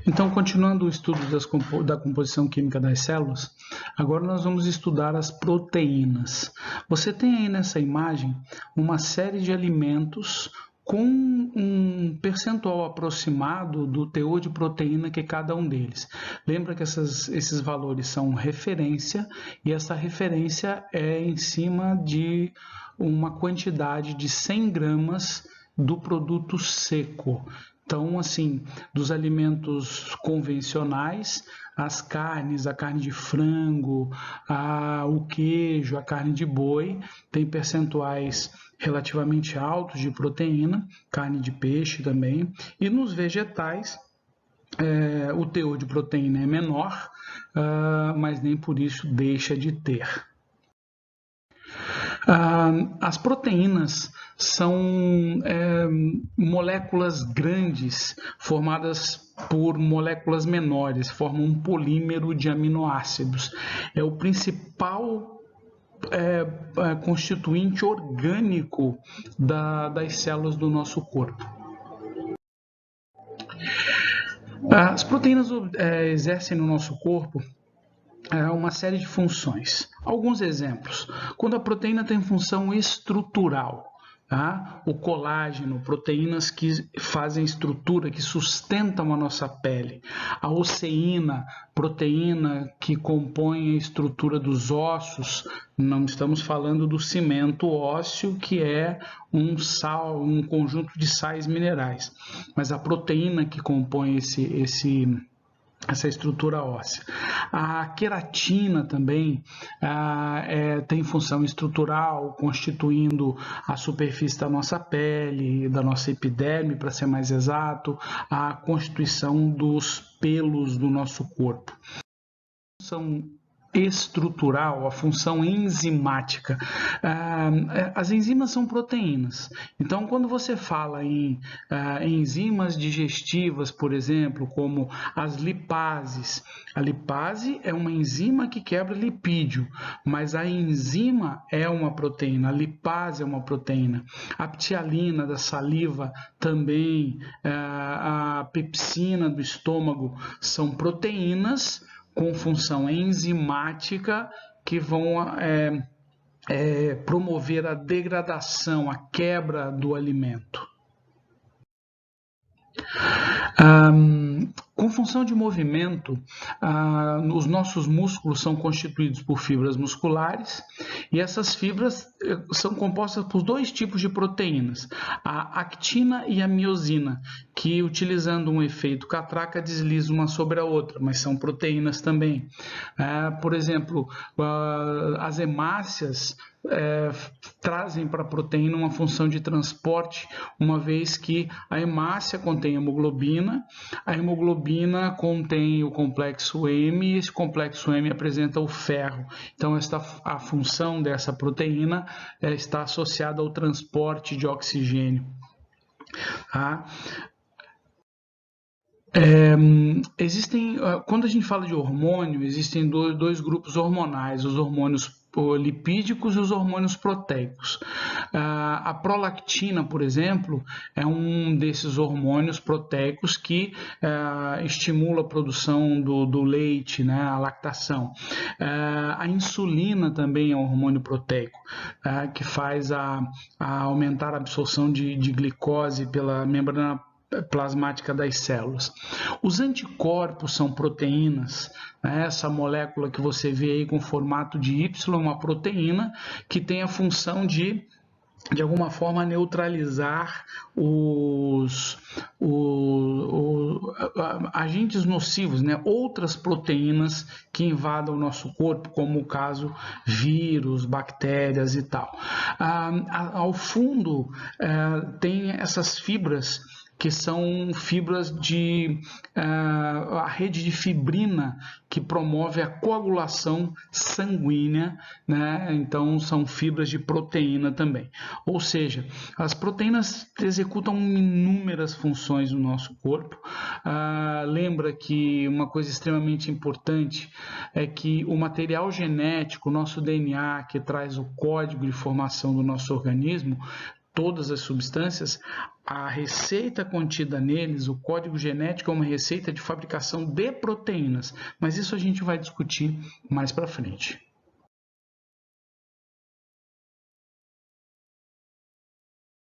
Então, continuando o estudo da composição química das células, agora nós vamos estudar as proteínas. Você tem aí nessa imagem uma série de alimentos com um percentual aproximado do teor de proteína que cada um deles. Lembra que esses valores são referência e essa referência é em cima de uma quantidade de 100 gramas do produto seco. Então, assim, dos alimentos convencionais, as carnes, a carne de frango, o queijo, a carne de boi, tem percentuais relativamente altos de proteína, carne de peixe também, e nos vegetais, o teor de proteína é menor, mas nem por isso deixa de ter. As proteínas são moléculas grandes formadas por moléculas menores, formam um polímero de aminoácidos. É o principal constituinte orgânico das células do nosso corpo. As proteínas exercem no nosso corpo uma série de funções. Alguns exemplos. Quando a proteína tem função estrutural, tá? O colágeno, proteínas que fazem estrutura, que sustentam a nossa pele. A oceína, proteína que compõe a estrutura dos ossos. Não estamos falando do cimento ósseo, que é um conjunto de sais minerais, mas a proteína que compõe essa estrutura óssea. A queratina também tem função estrutural, constituindo a superfície da nossa pele, da nossa epiderme, para ser mais exato, a constituição dos pelos do nosso corpo. São estrutural, a função enzimática. As enzimas são proteínas. Então, quando você fala em enzimas digestivas, por exemplo, como as lipases, a lipase é uma enzima que quebra lipídio, mas a enzima é uma proteína, a lipase é uma proteína. A ptialina da saliva também, a pepsina do estômago são proteínas com função enzimática que vão promover a degradação, a quebra do alimento. Com função de movimento, os nossos músculos são constituídos por fibras musculares e essas fibras são compostas por dois tipos de proteínas, a actina e a miosina, que utilizando um efeito catraca deslizam uma sobre a outra, mas são proteínas também. Por exemplo, as hemácias trazem para a proteína uma função de transporte, uma vez que a hemácia contém hemoglobina, a hemoglobina contém o complexo M e esse complexo M apresenta o ferro. Então, a função dessa proteína está associada ao transporte de oxigênio. Quando a gente fala de hormônio, existem dois grupos hormonais, os hormônios lipídicos e os hormônios proteicos. A prolactina, por exemplo, é um desses hormônios proteicos que estimula a produção do leite, né, a lactação. A insulina também é um hormônio proteico, que faz aumentar a absorção de glicose pela membrana plasmática das células. Os anticorpos são proteínas, né? Essa molécula que você vê aí com formato de Y é uma proteína que tem a função de alguma forma neutralizar os agentes nocivos, né? Outras proteínas que invadam o nosso corpo, como o caso vírus, bactérias e tal. Ao fundo tem essas fibras que são fibras a rede de fibrina, que promove a coagulação sanguínea, né? Então são fibras de proteína também. Ou seja, as proteínas executam inúmeras funções no nosso corpo. Lembra que uma coisa extremamente importante é que o material genético, o nosso DNA, que traz o código de formação do nosso organismo, todas as substâncias, a receita contida neles, o código genético é uma receita de fabricação de proteínas, mas isso a gente vai discutir mais para frente.